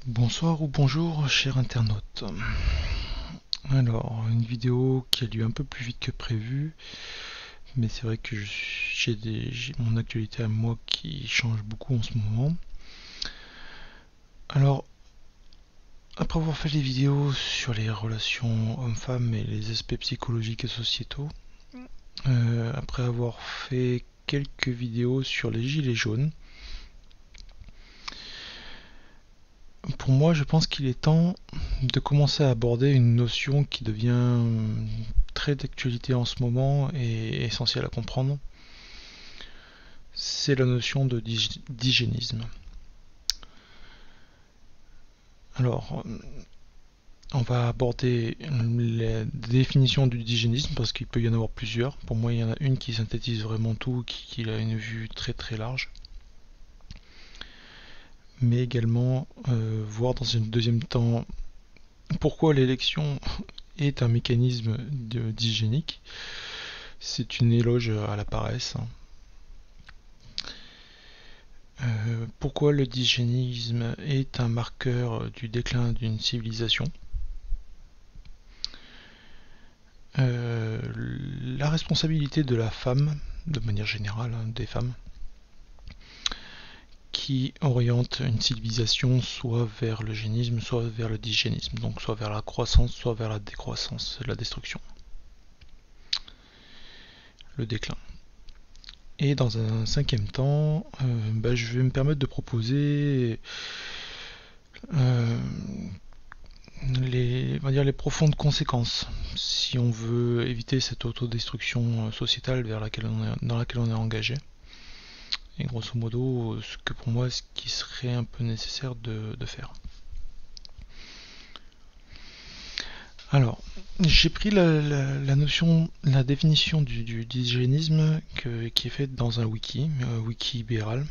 Bonsoir ou bonjour, cher internaute. Alors, une vidéo qui a lieu un peu plus vite que prévu, mais c'est vrai que j'ai mon actualité à moi qui change beaucoup en ce moment. Alors, après avoir fait les vidéos sur les relations hommes-femmes et les aspects psychologiques et sociétaux, après avoir fait quelques vidéos sur les gilets jaunes, pour moi, je pense qu'il est temps de commencer à aborder une notion qui devient très d'actualité en ce moment et essentielle à comprendre. C'est la notion d'hygiénisme. Alors, on va aborder la définition du d'hygiénisme parce qu'il peut y en avoir plusieurs. Pour moi, il y en a une qui synthétise vraiment tout, qui a une vue très très large. Mais également voir dans un deuxième temps pourquoi l'élection est un mécanisme d'hygiénique. C'est une éloge à la paresse. Pourquoi le d'hygiénisme est un marqueur du déclin d'une civilisation. La responsabilité de la femme, de manière générale, des femmes, qui oriente une civilisation soit vers l'eugénisme, soit vers le d'hygiénisme, donc soit vers la croissance, soit vers la décroissance, la destruction, le déclin. Et dans un cinquième temps, je vais me permettre de proposer les profondes conséquences si on veut éviter cette autodestruction sociétale dans laquelle on est engagé. Et grosso modo, ce qui serait un peu nécessaire de faire. Alors, j'ai pris la définition d'hygiénisme qui est faite dans un wiki libéral.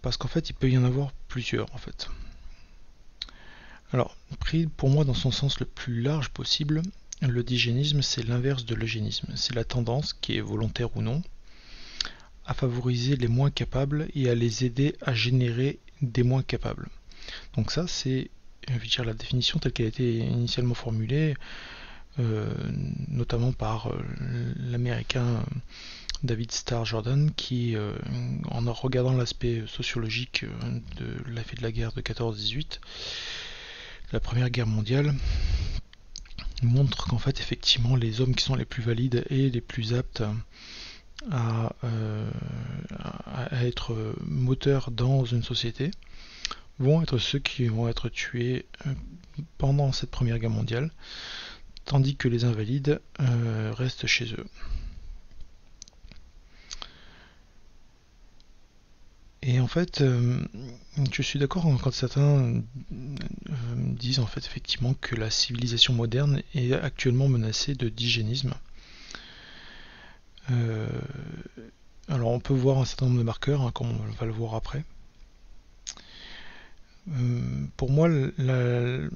Parce qu'en fait, il peut y en avoir plusieurs, en fait. Alors, pris pour moi dans son sens le plus large possible, le d'hygiénisme, c'est l'inverse de l'eugénisme. C'est la tendance, qui est volontaire ou non, à favoriser les moins capables et à les aider à générer des moins capables. Donc ça, c'est la définition telle qu'elle a été initialement formulée, notamment par l'américain David Starr Jordan, qui, en regardant l'aspect sociologique de l'effet de la guerre de 14-18, la Première Guerre mondiale, montre qu'en fait, effectivement, les hommes qui sont les plus valides et les plus aptes à être moteurs dans une société vont être ceux qui vont être tués pendant cette Première Guerre mondiale, tandis que les invalides restent chez eux. Et en fait, je suis d'accord quand certains disent en fait effectivement que la civilisation moderne est actuellement menacée d'hygiénisme. Alors on peut voir un certain nombre de marqueurs, comme on va le voir après. Pour moi, le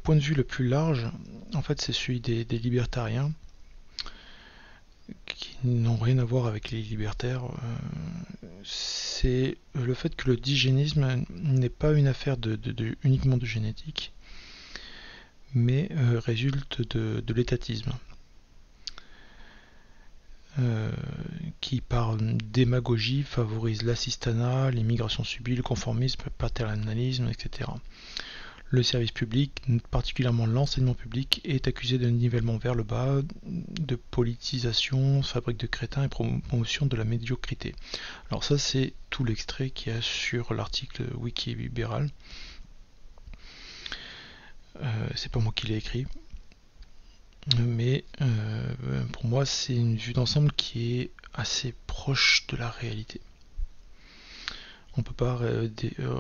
point de vue le plus large, en fait, c'est celui des libertariens, qui n'ont rien à voir avec les libertaires. C'est le fait que le d'hygiénisme n'est pas une affaire uniquement de génétique, mais résulte de l'étatisme. Qui par démagogie favorise l'assistanat, l'immigration subie, le conformisme, le paternalisme, etc. Le service public, particulièrement l'enseignement public, est accusé de nivellement vers le bas, de politisation, fabrique de crétins et promotion de la médiocrité. Alors ça, c'est tout l'extrait qu'il y a sur l'article Wiki libéral. C'est pas moi qui l'ai écrit. Mais pour moi, c'est une vue d'ensemble qui est assez proche de la réalité. On ne peut pas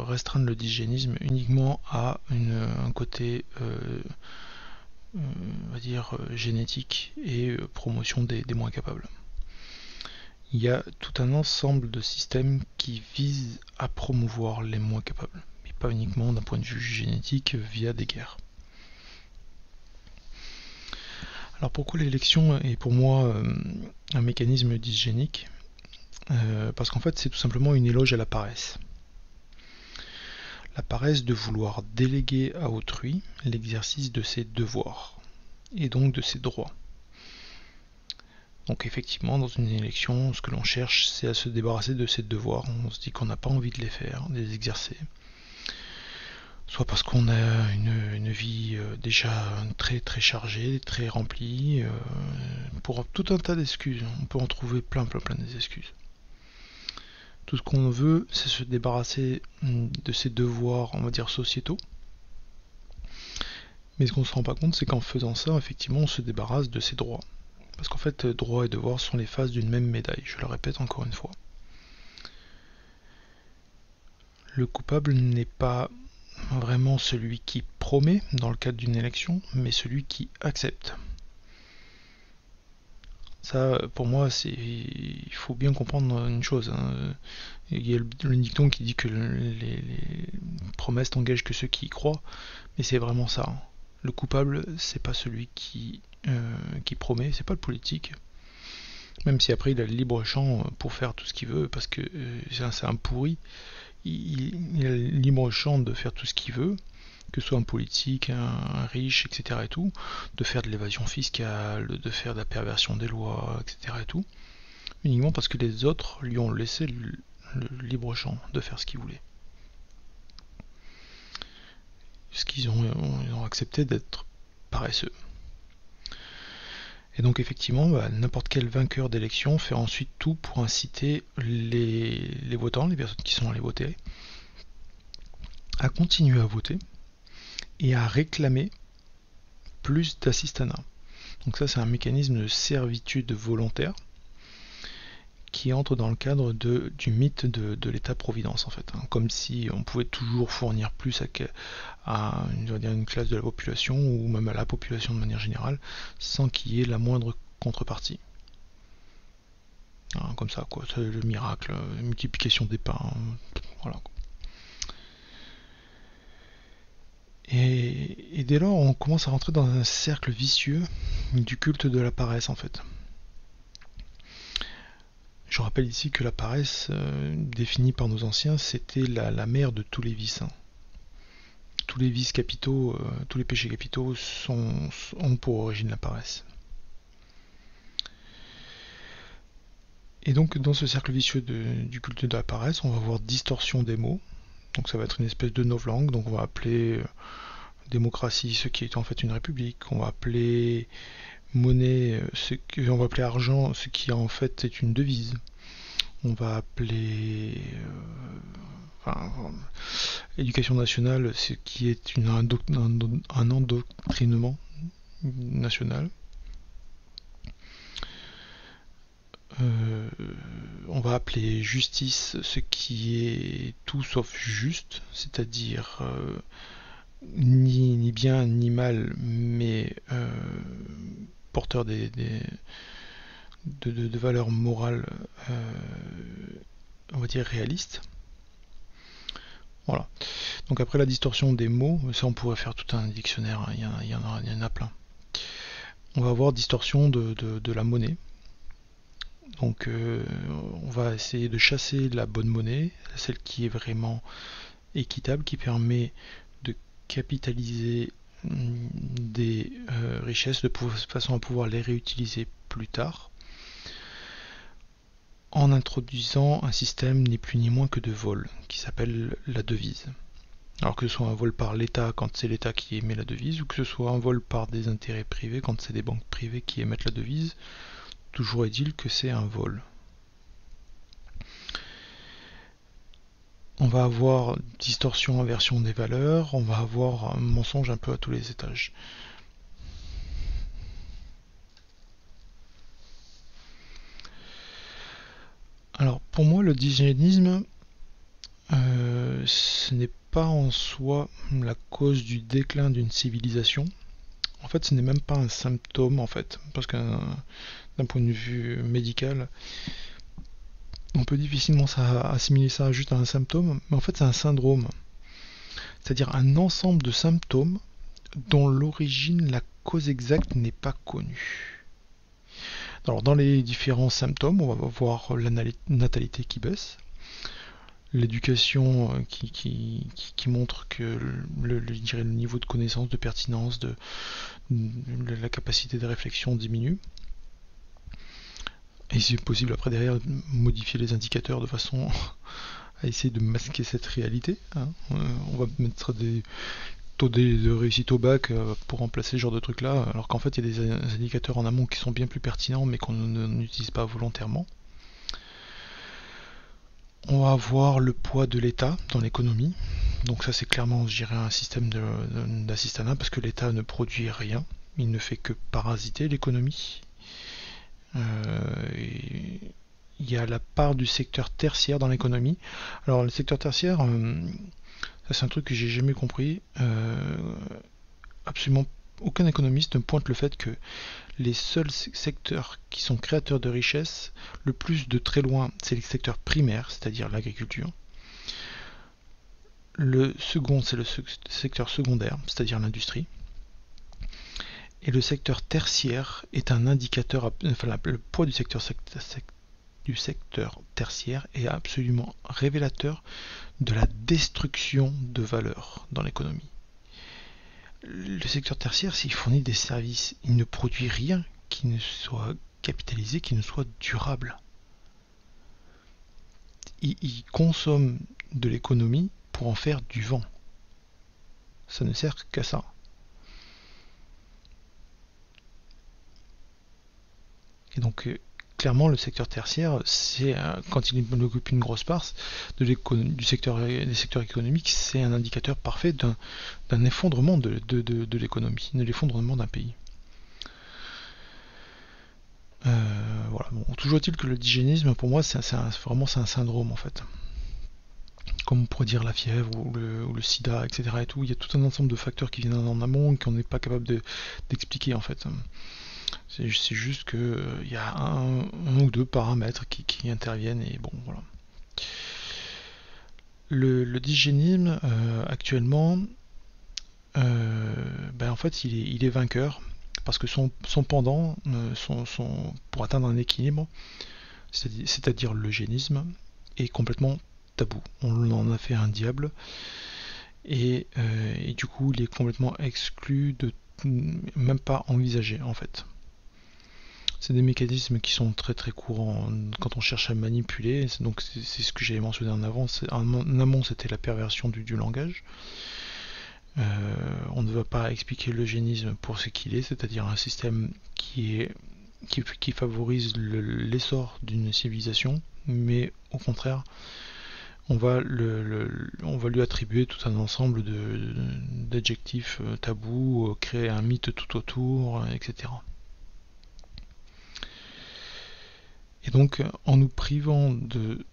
restreindre le d'hygiénisme uniquement à un côté on va dire génétique et promotion des moins capables. Il y a tout un ensemble de systèmes qui visent à promouvoir les moins capables, mais pas uniquement d'un point de vue génétique via des guerres. Alors pourquoi l'élection est pour moi un mécanisme dysgénique Parce qu'en fait c'est tout simplement une éloge à la paresse. la paresse de vouloir déléguer à autrui l'exercice de ses devoirs, et donc de ses droits. Donc effectivement, dans une élection, ce que l'on cherche, c'est à se débarrasser de ses devoirs. On se dit qu'on n'a pas envie de les faire, de les exercer. Soit parce qu'on a une vie déjà très très chargée, très remplie, pour tout un tas d'excuses. On peut en trouver plein des excuses. Tout ce qu'on veut, c'est se débarrasser de ses devoirs, on va dire, sociétaux. Mais ce qu'on ne se rend pas compte, c'est qu'en faisant ça, effectivement, on se débarrasse de ses droits. Parce qu'en fait, droits et devoirs sont les faces d'une même médaille, je le répète encore une fois. Le coupable n'est pas vraiment celui qui promet dans le cadre d'une élection, mais celui qui accepte. Ça, pour moi, il faut bien comprendre une chose. Il y a le dicton qui dit que les promesses n'engagent que ceux qui y croient, mais c'est vraiment ça. Le coupable, c'est pas celui qui promet, c'est pas le politique. Même si après il a le libre champ pour faire tout ce qu'il veut, parce que c'est un pourri, il a le libre champ de faire tout ce qu'il veut, que ce soit un politique, un riche, etc. et tout, de faire de l'évasion fiscale, de faire de la perversion des lois, etc. et tout, uniquement parce que les autres lui ont laissé le libre champ de faire ce qu'il voulait. Parce qu'ils ont accepté d'être paresseux. Et donc effectivement, n'importe quel vainqueur d'élection fait ensuite tout pour inciter les votants, les personnes qui sont allées voter, à continuer à voter et à réclamer plus d'assistanat. Donc ça, c'est un mécanisme de servitude volontaire qui entre dans le cadre du mythe de l'État-providence en fait. Comme si on pouvait toujours fournir plus à une classe de la population ou même à la population de manière générale sans qu'il y ait la moindre contrepartie. Comme ça, quoi. C'est le miracle, la multiplication des pains. Voilà. Et dès lors, on commence à rentrer dans un cercle vicieux du culte de la paresse en fait. Je rappelle ici que la paresse, définie par nos anciens, c'était la mère de tous les vices. Tous les vices capitaux, tous les péchés capitaux ont pour origine la paresse. Et donc dans ce cercle vicieux du culte de la paresse, on va avoir distorsion des mots. Donc ça va être une espèce de novlangue. Donc on va appeler démocratie ce qui est en fait une république. On va appeler monnaie, on va appeler argent, ce qui en fait est une devise. On va appeler éducation nationale, ce qui est un endoctrinement national. On va appeler justice ce qui est tout sauf juste, c'est-à-dire ni bien ni mal, mais porteur de valeurs morales, on va dire réalistes. Voilà. Donc après la distorsion des mots, ça on pourrait faire tout un dictionnaire, il y en a plein. On va avoir distorsion de la monnaie. Donc on va essayer de chasser la bonne monnaie, celle qui est vraiment équitable, qui permet de capitaliser des richesses de façon à pouvoir les réutiliser plus tard, en introduisant un système ni plus ni moins que de vol, qui s'appelle la devise. Alors que ce soit un vol par l'État quand c'est l'État qui émet la devise, ou que ce soit un vol par des intérêts privés quand c'est des banques privées qui émettent la devise, toujours est-il que c'est un vol. On va avoir distorsion, inversion des valeurs, on va avoir un mensonge un peu à tous les étages. Alors pour moi le diégénisme, ce n'est pas en soi la cause du déclin d'une civilisation. En fait ce n'est même pas un symptôme en fait, parce que d'un point de vue médical, on peut difficilement assimiler ça juste à un symptôme, mais en fait c'est un syndrome. C'est-à-dire un ensemble de symptômes dont l'origine, la cause exacte n'est pas connue. Alors dans les différents symptômes, on va voir la natalité qui baisse, l'éducation qui montre que je dirais, le niveau de connaissance, de pertinence, la capacité de réflexion diminue. Et c'est possible après derrière modifier les indicateurs de façon à essayer de masquer cette réalité. Hein. On va mettre des taux de réussite au bac pour remplacer ce genre de trucs là, alors qu'en fait il y a des indicateurs en amont qui sont bien plus pertinents mais qu'on n'utilise pas volontairement. On va avoir le poids de l'État dans l'économie. Donc ça c'est clairement, je dirais, un système d'assistanat parce que l'État ne produit rien. Il ne fait que parasiter l'économie. Il y a la part du secteur tertiaire dans l'économie. Alors le secteur tertiaire, ça c'est un truc que j'ai jamais compris. Absolument aucun économiste ne pointe le fait que les seuls secteurs qui sont créateurs de richesse, le plus de très loin, c'est les secteurs primaires, c'est-à-dire l'agriculture. Le second, c'est le secteur secondaire, c'est-à-dire l'industrie. Et le secteur tertiaire est un indicateur, enfin le poids du secteur tertiaire est absolument révélateur de la destruction de valeur dans l'économie. Le secteur tertiaire, s'il fournit des services, il ne produit rien qui ne soit capitalisé, qui ne soit durable. Il consomme de l'économie pour en faire du vent. Ça ne sert qu'à ça. Et donc, clairement, le secteur tertiaire, c'est quand il occupe une grosse part des secteurs économiques, c'est un indicateur parfait d'un effondrement de l'économie, de l'effondrement d'un pays. Voilà. Bon, toujours est-il que le digénisme, pour moi, c'est vraiment un syndrome en fait. Comme on pourrait dire la fièvre ou le sida, etc. Et tout, il y a tout un ensemble de facteurs qui viennent en amont et qu'on n'est pas capable d'expliquer en fait. C'est juste que y a un ou deux paramètres qui interviennent et bon voilà. Le digénisme actuellement, en fait il est vainqueur parce que son pendant, pour atteindre un équilibre, c'est-à-dire l'eugénisme, est complètement tabou. On en a fait un diable et du coup il est complètement exclu, même pas envisagé en fait. C'est des mécanismes qui sont très très courants quand on cherche à manipuler. Donc c'est ce que j'avais mentionné en avant. En amont, c'était la perversion du langage. On ne va pas expliquer l'eugénisme pour ce qu'il est, c'est-à-dire un système qui favorise l'essor d'une civilisation, mais au contraire, on va lui attribuer tout un ensemble d'adjectifs tabous, créer un mythe tout autour, etc. Et donc, en nous privant de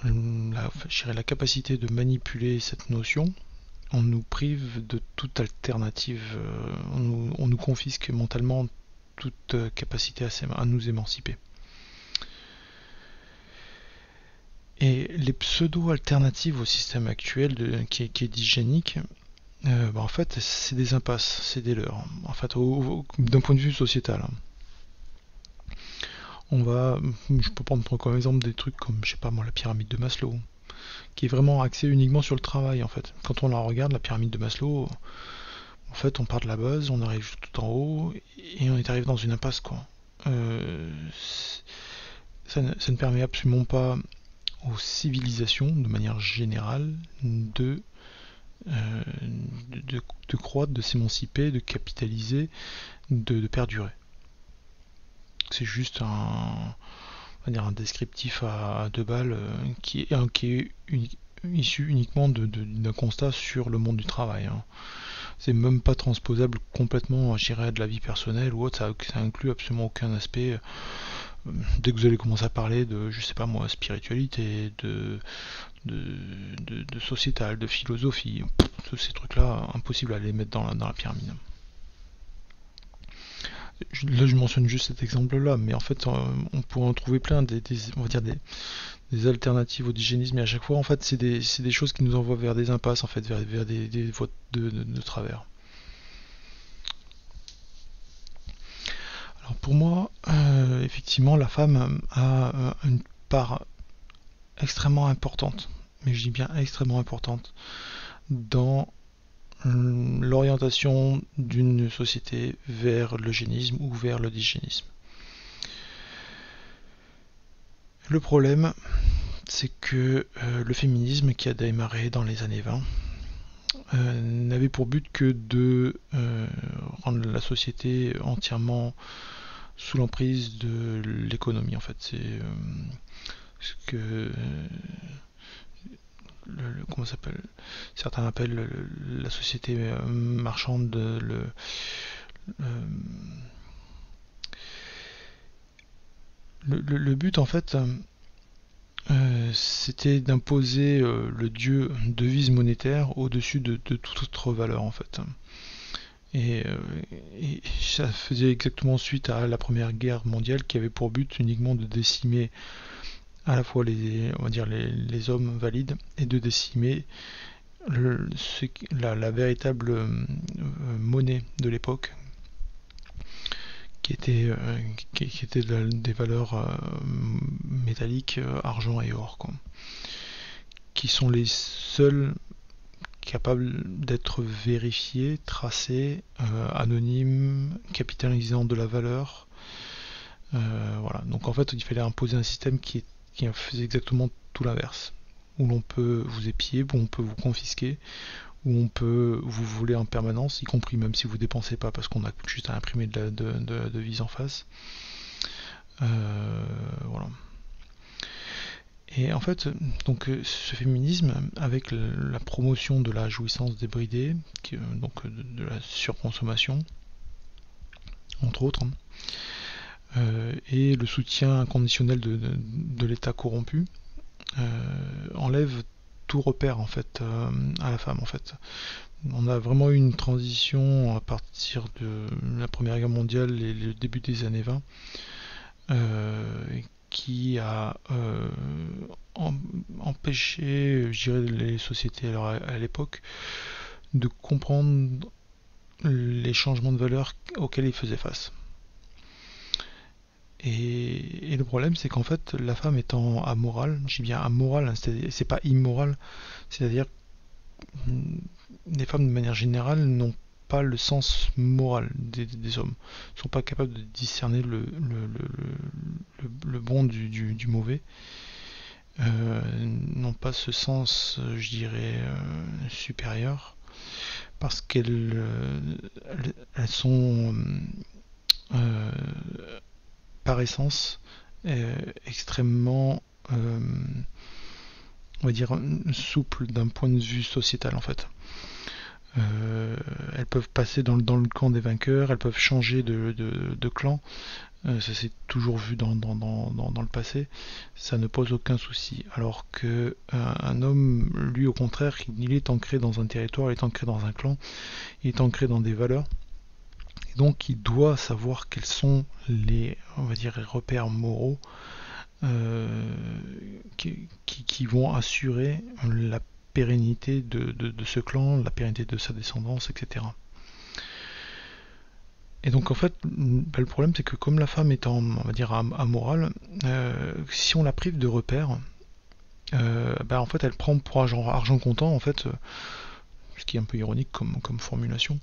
la capacité de manipuler cette notion, on nous prive de toute alternative, on nous confisque mentalement toute capacité à nous émanciper. Et les pseudo-alternatives au système actuel qui est digénique, en fait, c'est des impasses, c'est des leurres. En fait, d'un point de vue sociétal. Je peux prendre comme exemple des trucs comme, je sais pas moi, la pyramide de Maslow, qui est vraiment axée uniquement sur le travail en fait. Quand on la regarde, la pyramide de Maslow, en fait, on part de la base, on arrive tout en haut, et on est arrivé dans une impasse quoi. Ça ne permet absolument pas aux civilisations, de manière générale, de croître, de s'émanciper, de capitaliser, de perdurer. C'est juste un descriptif à deux balles qui est issu uniquement d'un constat sur le monde du travail. Hein. C'est même pas transposable complètement, je dirais, de la vie personnelle ou autre, ça inclut absolument aucun aspect. Dès que vous allez commencer à parler de, je sais pas moi, spiritualité, de sociétal, de philosophie, tous ces trucs-là, impossible à les mettre dans la pyramide. Là, je mentionne juste cet exemple-là, mais en fait, on pourrait en trouver plein on va dire des alternatives au digénisme, et à chaque fois, en fait, c'est des choses qui nous envoient vers des impasses, en fait, vers des voies de travers. Alors pour moi, effectivement, la femme a une part extrêmement importante, mais je dis bien extrêmement importante, dans l'orientation d'une société vers l'eugénisme ou vers le dysgénisme. Le problème, c'est que le féminisme qui a démarré dans les années 20 n'avait pour but que de rendre la société entièrement sous l'emprise de l'économie en fait. C'est ce que comment ça s'appelle, certains appellent la société marchande, le but en fait c'était d'imposer le dieu devise monétaire au-dessus de toute autre valeur en fait. Et ça faisait exactement suite à la Première Guerre mondiale qui avait pour but uniquement de décimer à la fois on va dire les hommes valides et de décimer la véritable monnaie de l'époque qui était des valeurs métalliques, argent et or, quoi, qui sont les seuls capables d'être vérifiés, tracés, anonymes, capitalisant de la valeur. Voilà. Donc en fait, il fallait imposer un système qui faisait exactement tout l'inverse, où l'on peut vous épier, où on peut vous confisquer, où on peut vous voler en permanence, y compris même si vous dépensez pas parce qu'on a juste à imprimer de la devise en face. Voilà. Et en fait, donc ce féminisme, avec la promotion de la jouissance débridée, donc de la surconsommation, entre autres, et le soutien inconditionnel de l'État corrompu, enlève tout repère en fait à la femme en fait. On a vraiment eu une transition à partir de la Première Guerre mondiale et le début des années 20 qui a empêché, je dirais, les sociétés à l'époque de comprendre les changements de valeur auxquels ils faisaient face. Et le problème, c'est qu'en fait, la femme étant amorale, je dis bien amorale, c'est pas immoral, c'est-à-dire les femmes de manière générale n'ont pas le sens moral des hommes, ne sont pas capables de discerner le bon du mauvais, n'ont pas ce sens, je dirais, supérieur, parce qu'elles sont par essence extrêmement on va dire souples d'un point de vue sociétal en fait. Elles peuvent passer dans le camp des vainqueurs, elles peuvent changer de clan, ça s'est toujours vu dans le passé, ça ne pose aucun souci. Alors que un homme, lui au contraire, il est ancré dans un territoire, il est ancré dans un clan, il est ancré dans des valeurs, et donc il doit savoir quels sont on va dire, les repères moraux qui vont assurer la pérennité de ce clan, la pérennité de sa descendance, etc. Et donc en fait, le problème c'est que comme la femme est on va dire amorale, si on la prive de repères, en fait elle prend pour argent comptant en fait, ce qui est un peu ironique comme formulation,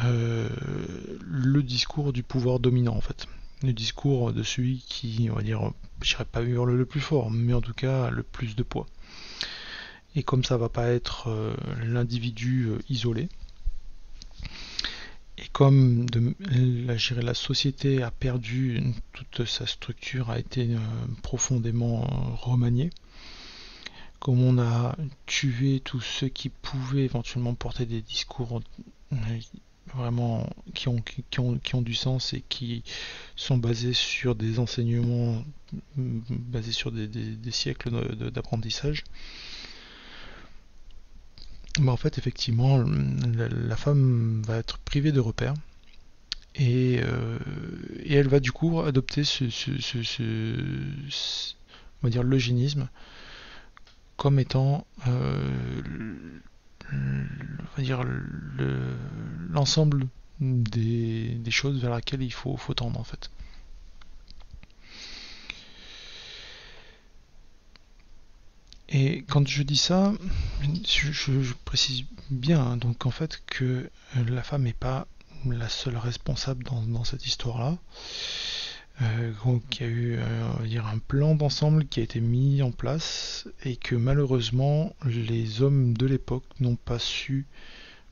le discours du pouvoir dominant en fait. Le discours de celui qui, on va dire, je dirais pas hurle le plus fort, mais en tout cas le plus de poids. Et comme ça va pas être l'individu isolé, et comme la société a perdu toute sa structure, a été profondément remaniée, comme on a tué tous ceux qui pouvaient éventuellement porter des discours vraiment qui ont du sens et qui sont basés sur des enseignements basés sur des siècles d'apprentissage, en fait effectivement la femme va être privée de repères et elle va du coup adopter on va dire l'eugénisme comme étant on va dire l'ensemble des choses vers lesquelles il faut tendre en fait. Et quand je dis ça, je précise bien, hein, donc en fait que la femme n'est pas la seule responsable dans cette histoire-là. Donc il y a eu on va dire un plan d'ensemble qui a été mis en place et que malheureusement les hommes de l'époque n'ont pas su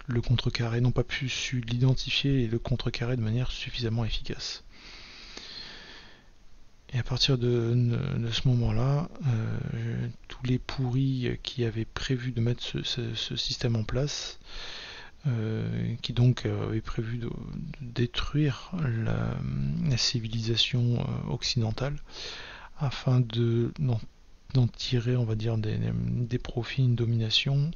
le contrecarrer, n'ont pas pu su l'identifier et le contrecarrer de manière suffisamment efficace. Et à partir de ce moment-là, tous les pourris qui avaient prévu de mettre ce système en place, qui donc avaient prévu de détruire la civilisation occidentale, afin d'en tirer, on va dire, des profits, une domination,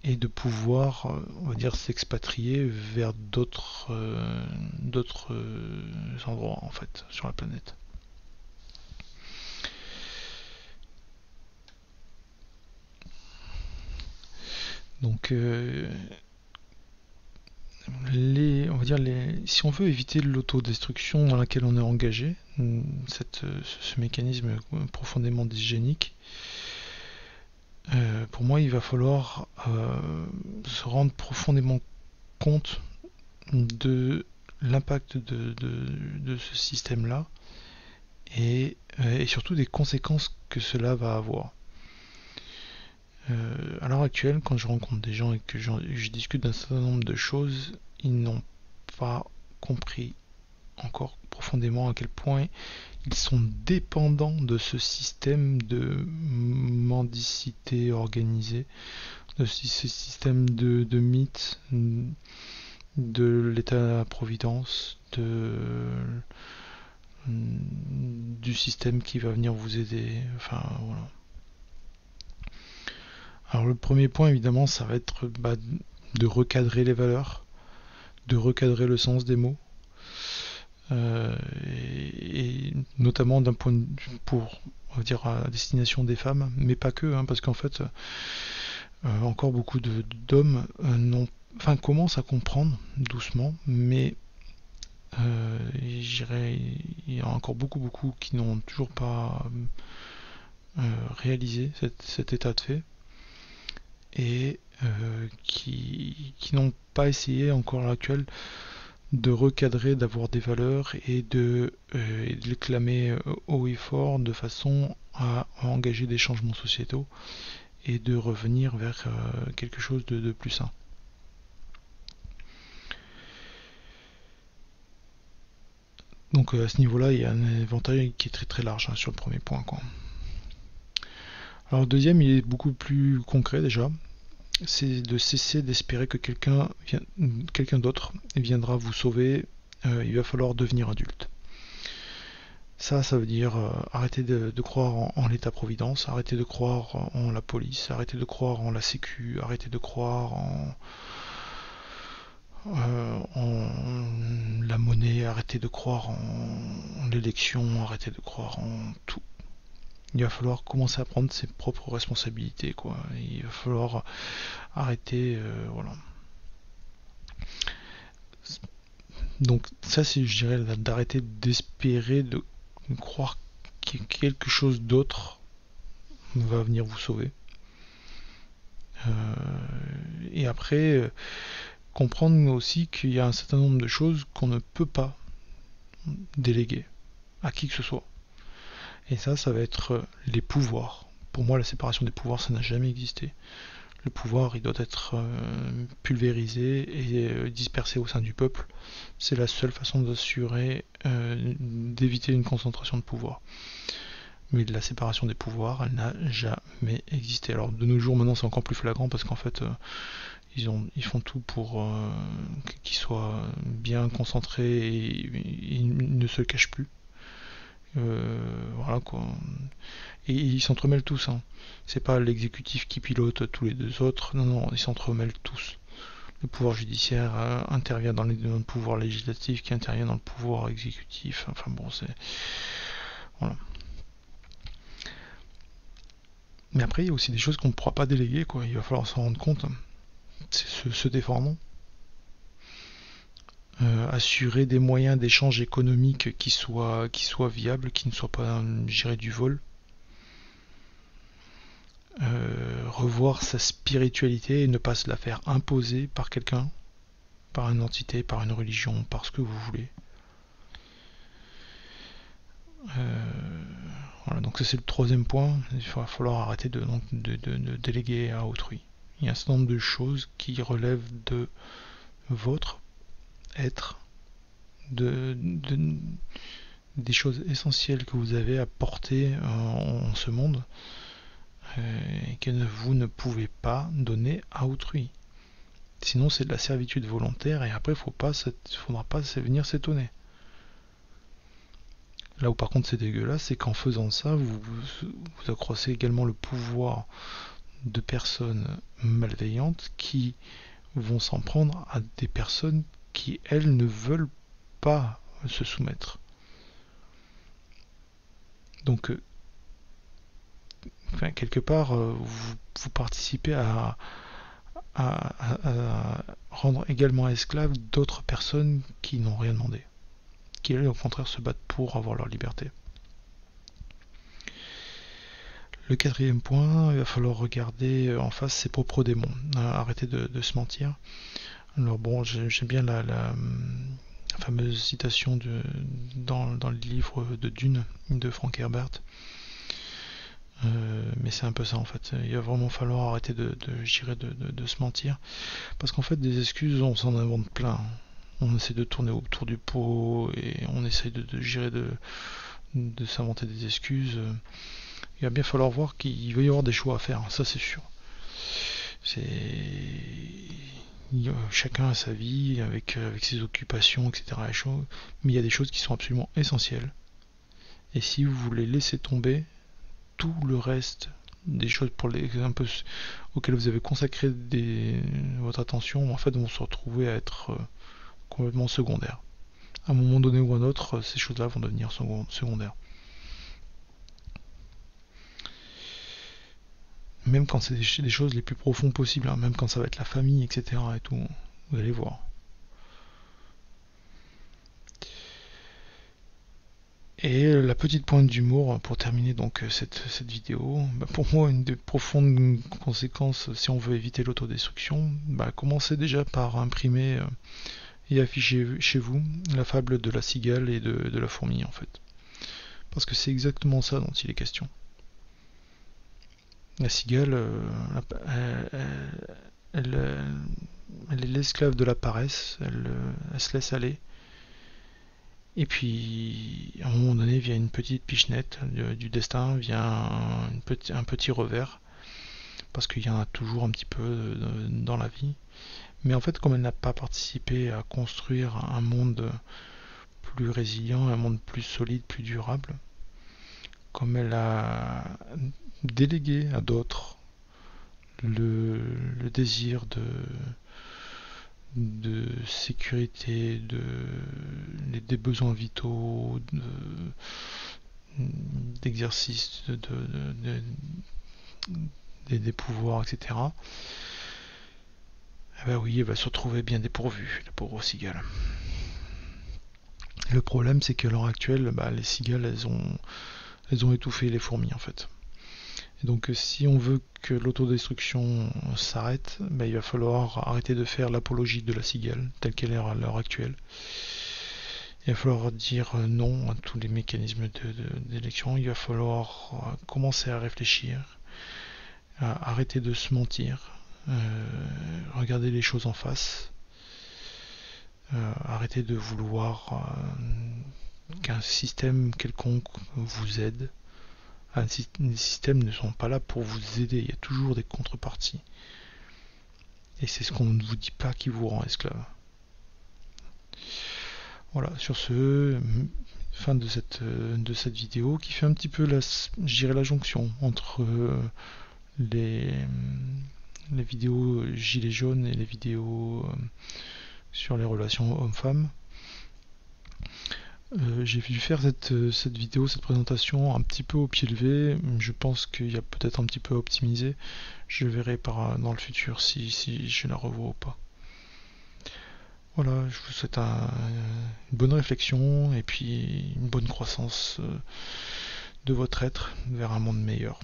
et de pouvoir, on va dire, s'expatrier vers d'autres endroits, en fait, sur la planète. Donc, on va dire si on veut éviter l'autodestruction dans laquelle on est engagé, ce mécanisme profondément dysgénique, pour moi, il va falloir se rendre profondément compte de l'impact de ce système-là et surtout des conséquences que cela va avoir. À l'heure actuelle, quand je rencontre des gens et que je discute d'un certain nombre de choses, ils n'ont pas compris encore profondément à quel point ils sont dépendants de ce système de mendicité organisée, de ce système de mythes, de l'État-providence, du système qui va venir vous aider, enfin voilà. Alors le premier point évidemment ça va être de recadrer les valeurs, de recadrer le sens des mots, et notamment d'un point de vue pour, on va dire, à destination des femmes, mais pas que, hein, parce qu'en fait encore beaucoup d'hommes commencent à comprendre doucement, mais je dirais il y a encore beaucoup qui n'ont toujours pas réalisé cet état de fait, et qui n'ont pas essayé encore à l'heure actuelle de recadrer, d'avoir des valeurs et de les clamer haut et fort de façon à engager des changements sociétaux et de revenir vers quelque chose de plus sain. Donc à ce niveau-là, il y a un éventail qui est très large, hein, sur le premier point, quoi. Alors le deuxième, il est beaucoup plus concret déjà. C'est de cesser d'espérer que quelqu'un d'autre viendra vous sauver. Il va falloir devenir adulte. Ça veut dire arrêter de croire en l'état-providence, arrêter de croire en la police, arrêter de croire en la sécu, arrêter de croire en la monnaie, arrêter de croire en l'élection, arrêter de croire en tout. Il va falloir commencer à prendre ses propres responsabilités, quoi. Il va falloir arrêter, voilà. Donc ça, c'est, je dirais, d'arrêter d'espérer, de croire que quelque chose d'autre va venir vous sauver. Et après, comprendre aussi qu'il y a un certain nombre de choses qu'on ne peut pas déléguer à qui que ce soit. Et ça va être les pouvoirs. Pour moi, la séparation des pouvoirs, ça n'a jamais existé. Le pouvoir, il doit être pulvérisé et dispersé au sein du peuple. C'est la seule façon d'assurer, d'éviter une concentration de pouvoir. Mais la séparation des pouvoirs, elle n'a jamais existé. Alors de nos jours, maintenant, c'est encore plus flagrant parce qu'en fait, ils font tout pour qu'ils soient bien concentrés et ils ne se cachent plus. Voilà quoi. Et ils s'entremêlent tous, hein. C'est pas l'exécutif qui pilote tous les deux autres, non, ils s'entremêlent tous. Le pouvoir judiciaire intervient dans le pouvoir législatif qui intervient dans le pouvoir exécutif, enfin bon, c'est... Voilà. Mais après, il y a aussi des choses qu'on ne pourra pas déléguer, quoi. Il va falloir s'en rendre compte. C'est se défendre. Assurer des moyens d'échange économique qui soient viables, qui ne soient pas, je dirais, du vol. revoir sa spiritualité et ne pas se la faire imposer par quelqu'un, par une entité, par une religion, par ce que vous voulez. Voilà, donc ça c'est le troisième point. Il va falloir arrêter de déléguer à autrui. Il y a un certain nombre de choses qui relèvent de votre être, des choses essentielles que vous avez à porter en ce monde et que vous ne pouvez pas donner à autrui. Sinon c'est de la servitude volontaire et après il ne faudra pas venir s'étonner. Là où par contre c'est dégueulasse, c'est qu'en faisant ça, vous accroissez également le pouvoir de personnes malveillantes qui vont s'en prendre à des personnes qui, elles, ne veulent pas se soumettre. Donc, quelque part, vous participez à rendre également esclaves d'autres personnes qui n'ont rien demandé, qui elles au contraire se battent pour avoir leur liberté. Le quatrième point, il va falloir regarder en face ses propres démons, arrêter de se mentir. Alors bon, j'aime bien la fameuse citation dans le livre de Dune de Frank Herbert. Mais c'est un peu ça en fait. Il va vraiment falloir arrêter de se mentir. Parce qu'en fait, des excuses, on s'en invente plein. On essaie de tourner autour du pot et on essaie de s'inventer des excuses. Il va bien falloir voir qu'il va y avoir des choix à faire, ça c'est sûr. Chacun a sa vie avec ses occupations, etc. Mais il y a des choses qui sont absolument essentielles. Et si vous voulez laisser tomber tout le reste des choses auxquelles vous avez consacré votre attention, en fait vont se retrouver à être complètement secondaires. À un moment donné ou à un autre, ces choses-là vont devenir secondaires. Même quand c'est des choses les plus profondes possibles, hein, même quand ça va être la famille, etc. et tout, vous allez voir. Et la petite pointe d'humour pour terminer donc cette vidéo, pour moi une des profondes conséquences si on veut éviter l'autodestruction, commencez déjà par imprimer et afficher chez vous la fable de la cigale et de la fourmi en fait. Parce que c'est exactement ça dont il est question. La cigale, elle est l'esclave de la paresse, elle se laisse aller. Et puis, à un moment donné, vient une petite pichenette du destin, vient un petit revers, parce qu'il y en a toujours un petit peu dans la vie. Mais en fait, comme elle n'a pas participé à construire un monde plus résilient, un monde plus solide, plus durable, comme elle a délégué à d'autres le désir de sécurité, des besoins vitaux, d'exercice des pouvoirs, etc. Oui, elle va se retrouver bien dépourvue, la pauvre cigale. Le problème, c'est qu'à l'heure actuelle, les cigales, elles ont étouffé les fourmis, en fait. Et donc, si on veut que l'autodestruction s'arrête, il va falloir arrêter de faire l'apologie de la cigale, telle qu'elle est à l'heure actuelle. Il va falloir dire non à tous les mécanismes d'élection. Il va falloir commencer à réfléchir, à arrêter de se mentir, regarder les choses en face, arrêter de vouloir qu'un système quelconque vous aide. Les systèmes ne sont pas là pour vous aider, il y a toujours des contreparties. Et c'est ce qu'on ne vous dit pas qui vous rend esclave. Voilà, sur ce, fin de cette vidéo qui fait un petit peu la jonction entre les vidéos gilets jaunes et les vidéos sur les relations hommes-femmes. J'ai dû faire cette vidéo, cette présentation un petit peu au pied levé. Je pense qu'il y a peut-être un petit peu à optimiser. Je verrai dans le futur si je la revois ou pas. Voilà, je vous souhaite une bonne réflexion et puis une bonne croissance de votre être vers un monde meilleur.